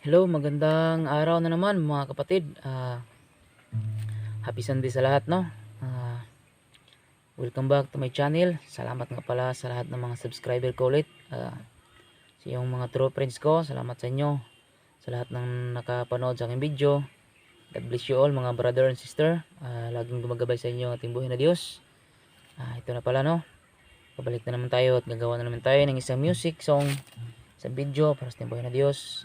Hello, magandang araw na naman mga kapatid. Happy Sunday sa lahat, no? Welcome back to my channel. Salamat nga pala sa lahat ng mga subscriber ko ulit. Sa yung mga true friends ko, salamat sa inyo. Sa lahat ng nakapanood sa aking video. God bless you all mga brother and sister. Laging gumagabay sa inyo ating buhay na Diyos. Ito na pala, no? Pabalik na naman tayo at gagawa na naman tayo ng isang music song sa video para sa buhay na Diyos.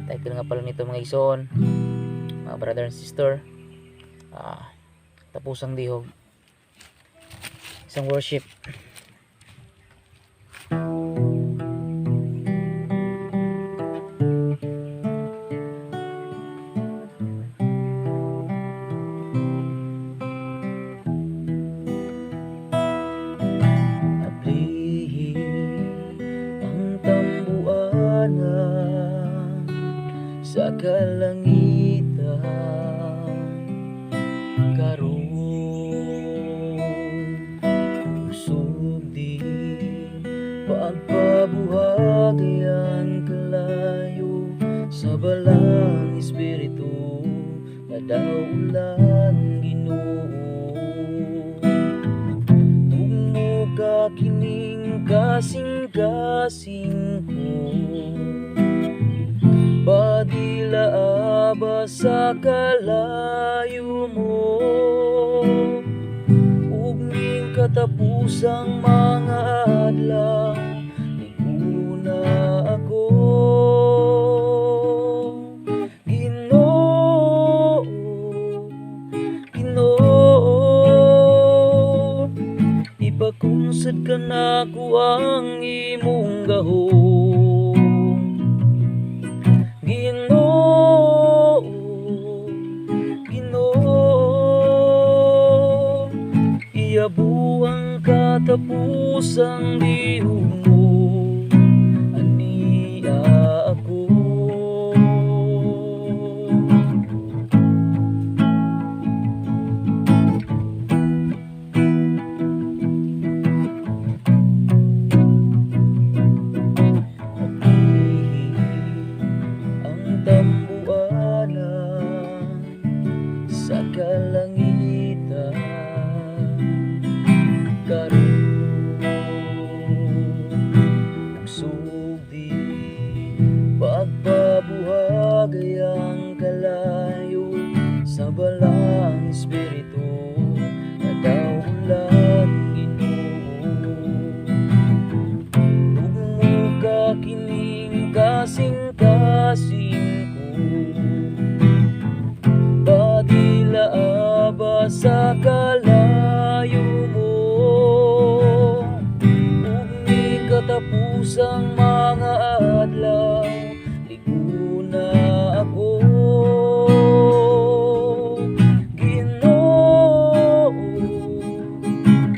Title nga pala nito mga igsoon, mga brother and sister, Tapusang Dihog, isang worship. Sa kalangitan karon usog di pagpabuhat ang kalayo sa balang espiritu nadaulan Ginoo tungod ka kining kasing-kasing ko padila aba sa kalayo mo ug ning katapusang mga adlaw niguna ako Ginoo Ginoo ipakungsad ka nako ang imong gahom Ginoo, Ginoo, iyabuang katapusang dihog mo, aniya ako. Sa kalangitan karon usog di pagpabuhagay ang kalayo sa balang espiritu nadaulan Ginoo tugmo ka kining kasing-kasing ko padila aba sa kalayo mo ug ni katapusang mga adlaw liguna ako Ginoo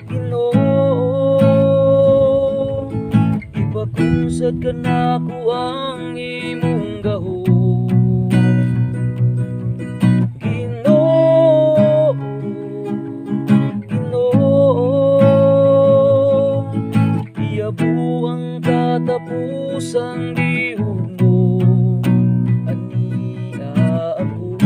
Ginoo ipakungsad ka nako ang imong gahom buang katapusang dihog mo aniya ako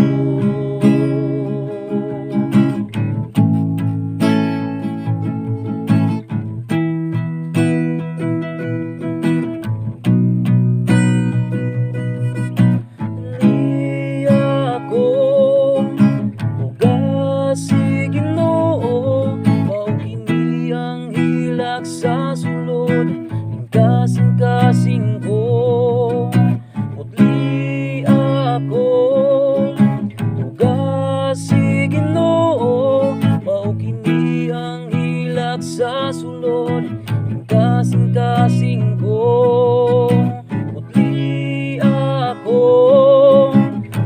aniya ako ugasi Ginoo mao kini ang hilak sa sulod kasing-kasing ko putli ako ugasi Ginoo mao kini ang hilak sa sulod kasing-kasing ko putli ako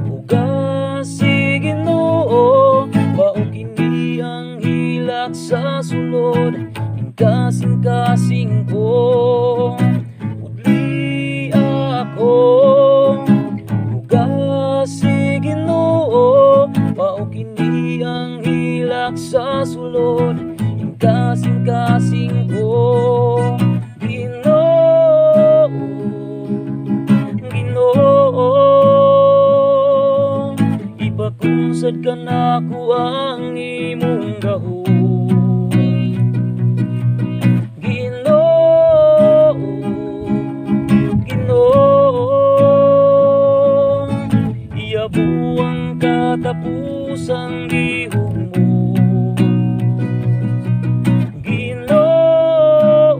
ugasi Ginoo mao kini ang hilak sa sulod kasing-kasing ko putli ako ugasi Ginoo mao kini ang hilak sa sulod kasing-kasing ko Ginoo Ginoo sad ka na ko ang imong gahom. Ginoo, Ginoo, iyabuang katapusang gihug mo. Ginoo,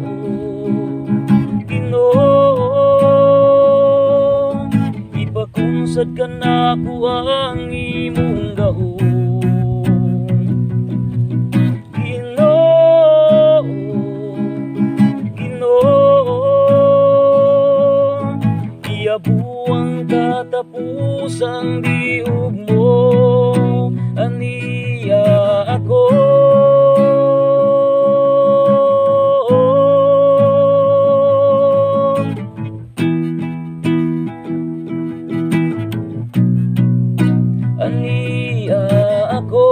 Ginoo, ipakungsad ka na ko ang imong gahom. Ginoo, Ginoo, iyabuang katapusang diog mo. Aniya ako, aniya ako.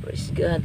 Praise God.